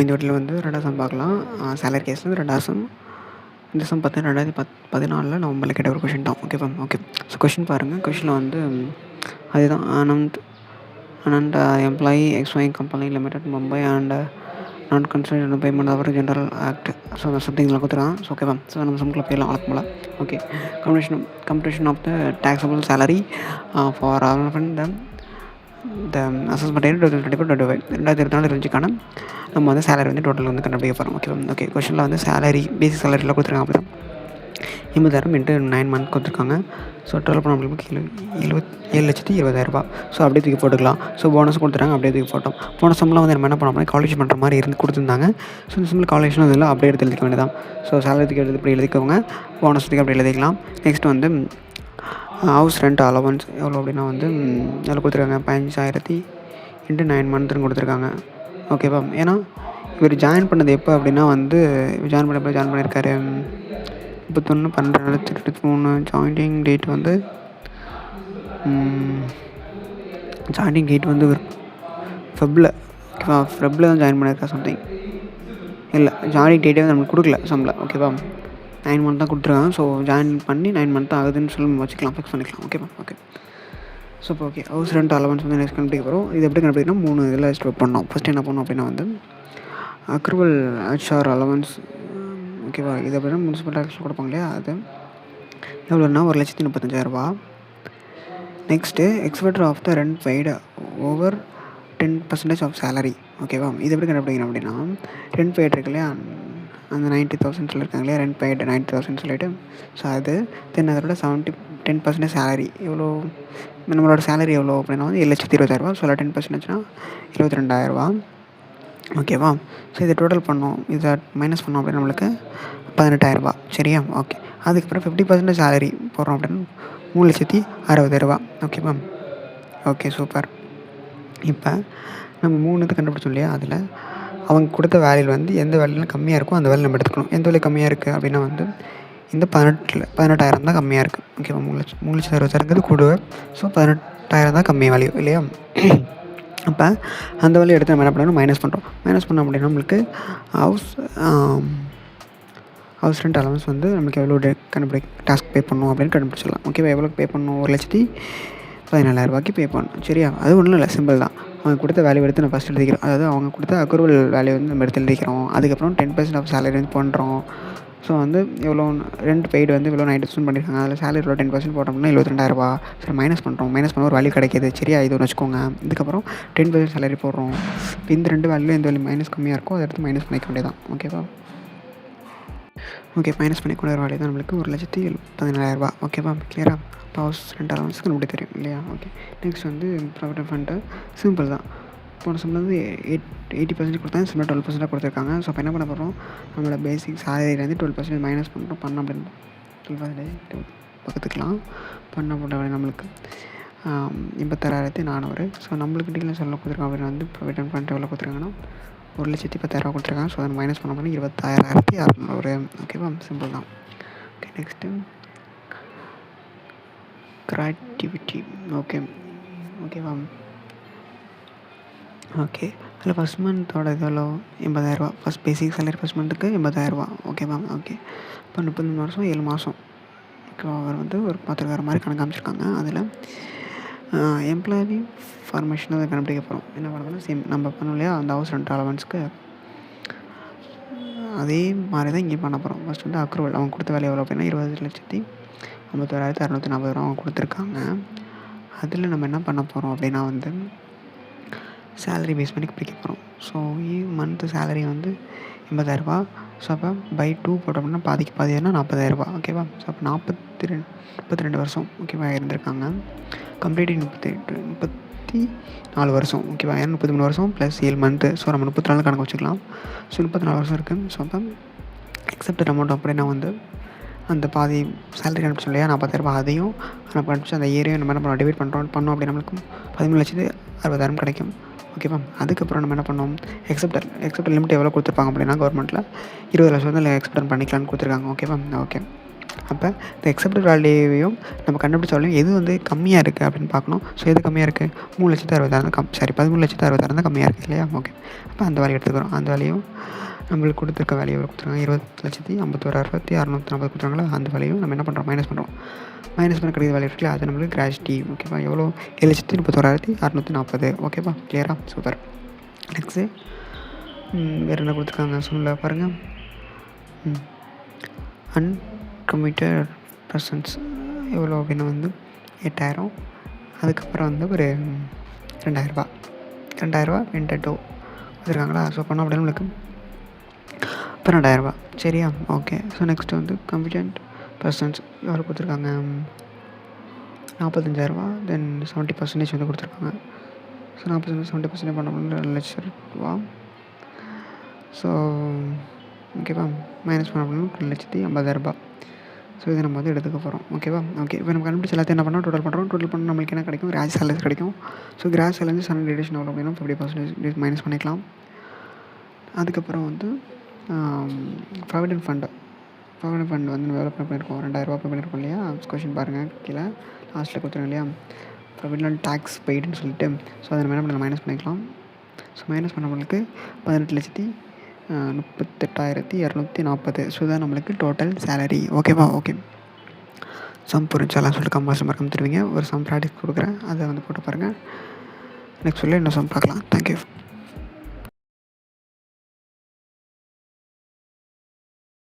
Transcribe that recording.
இந்த வீட்டில் வந்து 2வது சம் பார்க்கலாம். சேலரி கேஸில் 2வது சம். இந்த சம் பார்த்தீங்கன்னா 2014 நவம்பரில் கேட்ட ஒரு கொஷின் தான். ஓகேவா? ஓகே. ஸோ கொஷின் பாருங்கள். கொஷினில் வந்து அதுதான் Anand employee XY company limited Mumbai and not consider payment அவர் ஜென்ரல் ஆக்ட். ஸோ அந்த சம்திங்லாம் கொடுத்துருக்கான். ஸோ ஓகேவா? ஸோ நம்ம சம்குள்ள போயிடலாம் வழக்கம்போல. Okay. Computation of the taxable salary for the assessment 2024-25 நம்ம வந்து சேலரி வந்து டோட்டல் வந்து கண்டுபிடிக்க போகிறோம். ஓகேவா? ஓகே. கொஷனில் வந்து சேலரி பேசிக் சேலரியில் கொடுத்துருக்காங்க. அப்படி தான் 80,000 இன்ட்டு 9 மந்த் கொடுத்துருக்காங்க. ஸோ டோட்டல் பண்ண நம்மளுக்கு 7,20,000. ஸோ அப்படியே தூக்கி போட்டுக்கலாம். ஸோ போனஸ் கொடுத்துட்டாங்க, அப்படியே தூக்கி போட்டோம். போன சம்லாம் வந்து நம்ம என்ன பண்ணோம்னா கால்குலேஷன் பண்ணுற மாதிரி கொடுத்துருந்தாங்க. ஸோ இந்த சம்மில் கால்குலேஷன் இதில் அப்படியே எடுத்து எழுதிக்க வேண்டியதான். ஸோ சேலரிக்கு எடுத்து இப்படி எழுதிக்கோங்க, போனஸுக்கு அப்படி எழுதிக்கலாம். நெக்ஸ்ட் வந்து ஹவுஸ் ரெண்ட் அலவன்ஸ் எவ்வளோ அப்படின்னா வந்து அதில் கொடுத்துருக்காங்க 15,000 இன்ட்டு 9 மந்த்னு கொடுத்துருக்காங்க. ஓகேவா? ஏன்னா இவர் ஜாயின் பண்ணது எப்போ அப்படின்னா வந்து ஜாயின் பண்ணியிருக்காரு 31/12/2023. ஜாயினிங் டேட் வந்து ஃபெப்பில். ஓகேவா? ஃபெப்பில் தான் ஜாயின் பண்ணியிருக்கா சம்திங். இல்லை, ஜாயினிங் டேட்டே வந்து நம்மளுக்கு கொடுக்கல சம்மில். ஓகேவா? 9 மந்த் தான் கொடுத்துருக்காங்க. ஸோ ஜாயின் பண்ணி 9 மந்த் தான் ஆகுதுன்னு சொல்லி நம்ம வச்சுக்கலாம், ஃபிக்ஸ் பண்ணிக்கலாம். ஓகேவா? ஓகே. ஸோ இப்போ ஓகே, ஹவுஸ் ரெண்ட் அலவன்ஸ் வந்து நெக்ஸ்ட் கண்டுபிடிக்க போகிறோம். இது எப்படி கண்டுபிடிக்கணும்? 3 இதில் ஸ்டெப் பண்ணோம். ஃபஸ்ட்டு என்ன பண்ணோம் அப்படின்னா வந்து அக்ரூவல் HR அலவன்ஸ். ஓகேவா? இது அப்படின்னா முனிசிபல் டேக்ஸ் கொடுப்பாங்க இல்லையா, அது எவ்வளோன்னா 1,35,000. நெக்ஸ்ட்டு எக்ஸ்பெக்டர் of the rent paid over 10% of salary. ஓகேவா? இது எப்படி கண்டுபிடிக்கணும் அப்படின்னா ரெண்ட் பெய்டு இருக்கு இல்லையா, அந்த 90,000 சொல்லியிருக்காங்க இல்லையா, ரெண்ட் பெய்டு 90,000 சொல்லிவிட்டு, ஸோ அது தென் அதோட 10% சேலரி எவ்வளோ, நம்மளோட சேலரி எவ்வளோ அப்படின்னா வந்து 7,20,000. ஸோ 10%னா 22,000. ஓகேவா? ஸோ இதை டோட்டல் பண்ணோம், இதை மைனஸ் பண்ணோம் அப்படின்னா நம்மளுக்கு 18,000. சரியா? ஓகே. அதுக்கப்புறம் 50% சேலரி போடுறோம் அப்படின்னு 3,60,000. ஓகேவா? Okay, super. இப்போ நம்ம 3 இது கண்டுபிடிச்சோம் இல்லையா, அதில் அவங்க கொடுத்த வேல்யூவில் வந்து எந்த வேல்யூலாம் கம்மியாக இருக்கோ அந்த வேல்யூ நம்ம எடுத்துக்கணும். எந்த வேல்யூ கம்மியாக இருக்குது அப்படின்னா வந்து இந்த 18,000 தான் கம்மியாக இருக்குது. ஓகேவா? 3,60,000 கூடுவே. ஸோ 18,000 தான் கம்மி வேல்யூ இல்லையா? அப்போ அந்த வேல்யூ எடுத்து நம்ம என்ன பண்ணணும், மைனஸ் பண்ணுறோம். மைனஸ் பண்ணோம் அப்படின்னா நம்மளுக்கு ஹவுஸ் ரெண்ட் அலவன்ஸ் வந்து நமக்கு எவ்வளோ டாஸ்க் பே பண்ணணும் அப்படின்னு கண்டுபிடிச்சிடலாம். ஓகேவா? எவ்வளோ பே பண்ணணும்? 1,17,000 பே பண்ணணும். சரியா? அது ஒன்றும் இல்லை, சிம்பிள் தான். அவங்க கொடுத்த வேல்யூ எடுத்து நம்ம ஃபஸ்ட் எழுதிக்கிறோம். அதாவது அவங்க கொடுத்த அக்ரூவல் வேல்யூ வந்து நம்ம எடுத்து எழுதிக்கிறோம். அதுக்கப்புறம் 10% ஆஃப் சேலரி வந்து பண்ணுறோம். ஸோ வந்து எவ்வளோ ரெண்ட் பெய்டு வந்து இவ்வளோ 90,000 பண்ணியிருக்காங்க. அதில் சேலரியோட 10% போட்டோம்னா 72,000. சரி, மைனஸ் பண்ணுறோம். மைனஸ் பண்ண ஒரு வேல்யூ கிடைக்கிது. சரியா? இது ஒன்று வச்சுக்கோங்க. இதுக்கப்புறம் 10% சேலரி போடுறோம். இப்போ இந்த 2 வேல்யூ எந்த வேல்யூ மைனஸ் கம்மியாக இருக்கோ அதை எடுத்து மைனஸ் பண்ணிக்க வேண்டியதான். ஓகேவா? ஓகே, மைனஸ் பண்ணிக்கூட ஒரு வேல்யூ தான் நம்மளுக்கு 1,17,000. ஓகேவா? கிளியராக? இப்போ ஹவுஸ் ரெண்ட் அலவன்ஸ்க்கு நம்மளுக்கு தெரியும் இல்லையா? ஓகே. நெக்ஸ்ட் வந்து ப்ராவிடென்ட் ஃபண்டு. சிம்பிள் தான். போன சம்மில் வந்து 80% கொடுத்தாங்க, சிம்மில் 12% கொடுத்துருக்காங்க. ஸோ இப்போ என்ன பண்ண போகிறோம், நம்மளோட பேசிக் சேலரியிலேருந்து 12% மைனஸ் பண்ணுறோம். பண்ண அப்படின்னு 12% பக்கத்துக்கலாம் பண்ண போட்ட நம்மளுக்கு 86,400. ஸோ நம்மளுக்கு டீலில் சொல்ல கொடுத்துருக்காங்க அப்படின்னு வந்து ப்ராவிடென்ட் ஃபண்ட் எவ்வளோ கொடுத்துருக்காங்கன்னா 1,10,000 கொடுத்துருக்காங்க. ஸோ அதை மைனஸ் பண்ண போனால் 26,600. ஓகேவா? சிம்பிள் தான். ஓகே. Next gratuity. ஓகேவா? ஓகே. அதில் ஃபஸ்ட் மந்த்தோட இது எவ்வளோ, 80,000. ஃபஸ்ட் பேசிக் சேலரி ஃபஸ்ட் மந்த்துக்கு 80,000. ஓகேவா? ஓகே. இப்போ 33 மாதம் 7 மாதம். ஓகேவா? அவர் வந்து ஒரு பார்த்துருக்கார மாதிரி கணக்கு காமிச்சிருக்காங்க. அதில் எம்ப்ளாயி ஃபார்மேஷன் அதை கண்டுபிடிக்க போகிறோம். என்ன பண்ணணும்னா சேம் நம்ம பண்ணோம் இல்லையா அந்த ஹவுஸ் ரெண்ட் அலவன்ஸ்க்கு, அதே மாதிரி தான் இங்கே பண்ண போகிறோம். ஃபஸ்ட் வந்து அக்ரூவல் அவங்க கொடுத்த வேலை எவ்வளோ அப்படின்னா 20,51,640 அவங்க கொடுத்துருக்காங்க. அதில் நம்ம என்ன பண்ண போகிறோம் அப்படின்னா வந்து சேலரி பேஸ் பண்ணி பிடிக்க போகிறோம். ஸோ மந்த்து சேலரி வந்து 80,000. ஸோ அப்போ பை 2 போட்டோம்னா பாதிக்கு பாதினா 40,000. ஓகேவா? ஸோ அப்போ 32 வருஷம். ஓகேவா? இருந்திருக்காங்க. கம்ப்ளீட் 34 வருஷம். ஓகேவா? 33 வருஷம் ப்ளஸ் 7 மந்த்து. ஸோ நம்ம 34 கணக்கு வச்சுக்கலாம். ஸோ 34 வருஷம் இருக்குது. ஸோ அப்போ எக்ஸப்டட் அமௌண்ட் அப்படின்னா வந்து அந்த பாதி சேலரி கண்டுபிடிச்சோம் இல்லையா 40,000, அதையும் நம்ம கண்டுபிடிச்சி அந்த ஏரியா நம்ம என்ன பண்ணோம், டிவைட் பண்ணோம் அப்படி நம்மளுக்கு 13,60,000 கிடைக்கும். ஓகேவா? அதுக்கப்புறம் நம்ம என்ன பண்ணோம், எக்ஸப்டர் லிமிட் எவ்வளோ கொடுத்துருப்பாங்க அப்படின்னா கவர்மெண்ட்டில் 20 லட்சம் வந்து எக்ஸ்பெக்ட் பண்ணிக்கலான்னு கொடுத்துருக்காங்க. ஓகேவா? ஓகே. அப்போ இந்த எக்ஸப்டட் வேல்யூவையும் நம்ம கண்டுபிடிச்சாலும் எது வந்து கம்மியாக இருக்குது அப்படின்னு பார்க்கணும். ஸோ எது கம்மியாக இருக்குது? 3,60,000 13,60,000 தான் கம்மியாக இருக்குது இல்லையா? ஓகே, அப்போ அந்த வேல்யூ எடுத்துக்கிறோம். அந்த வேல்யூ நம்மளுக்கு கொடுத்துருக்க வேல்யூ கொடுத்துருக்காங்க 20,51,640 கொடுத்துருக்காங்களா? அந்த வேல்யூ நம்ம என்ன பண்ணுறோம்? மைனஸ் பண்ணுறோம். மைனஸ் பண்ண கிடைக்கிற வேல்யூ இருக்குல்ல, அது நம்மளுக்கு கிராஜுவிட்டி. ஓகேவா? எவ்வளோ? 7,31,640. ஓகேவா? கிளியராக? சூப்பர். நெக்ஸ்ட்டு வேறு என்ன கொடுத்துருக்காங்க சொல்ல பாருங்கள். அன்கமிட்டட் பர்சன்ஸ் எவ்வளோ அப்படின்னா வந்து 8,000. அதுக்கப்புறம் வந்து ஒரு 2,000 இன்ட்டு 2 கொடுத்துருக்காங்களா? ஸோ பண்ணோம் அப்படின்னா நம்மளுக்கு 12,000. சரியா? ஓகே. ஸோ நெக்ஸ்ட்டு வந்து கமிட்டட் பர்சன்ஸ் எவ்வளோ கொடுத்துருக்காங்க? 45,000. தென் 70% வந்து கொடுத்துருக்காங்க. ஸோ 70% பண்ணோம்னா 2,00,000 ரூபா. ஸோ ஓகேவா? மைனஸ் பண்ண அப்படின்னா 2,50,000. ஸோ இதை நம்ம வந்து எடுத்துக்க போகிறோம். ஓகேவா? ஓகே. இப்போ நம்ம கண்டுபிடிச்ச எல்லாத்தையும் என்ன பண்ணோம்? டோட்டல் பண்ணுறோம். டோட்டல் பண்ணால் நம்மளுக்கு என்ன கிடைக்கும்? கிராஸ் சேலரி கிடைக்கும். So gross salary sudden deduction எவ்வளோ அப்படின்னா 50% மைனஸ் பண்ணிக்கலாம். அதுக்கப்புறம் வந்து ப்ராவிடென்ட் ஃபண்டு வந்து நம்ம எவ்வளோ ப்ளே பண்ணியிருக்கோம்? 2,000 ப்ளே பண்ணியிருக்கோம் இல்லையா? கொஷின் பாருங்கள் கீழே லாஸ்ட்டில் கொடுத்துருங்க இல்லையா? ப்ராவிடென்ட் டேக்ஸ் பெய்டுன்னு சொல்லிட்டு. ஸோ அதை நம்ம என்ன பண்ணலாம்? மைனஸ் பண்ணிக்கலாம். ஸோ மைனஸ் பண்ண நம்மளுக்கு 18,38,240. ஸோ தான் நம்மளுக்கு டோட்டல் சேலரி. ஓகேவா? ஓகே. சம் புரிஞ்சாலாம் சொல்லிட்டு கம்பால்சரி மறக்காம தருவீங்க. ஒரு சம் ப்ராக்டிஸ் கொடுக்குறேன், அதை வந்து போட்டு பாருங்கள். நெக்ஸ்ட் சொல்ல இன்னும் சம் பார்க்கலாம். தேங்க்யூ.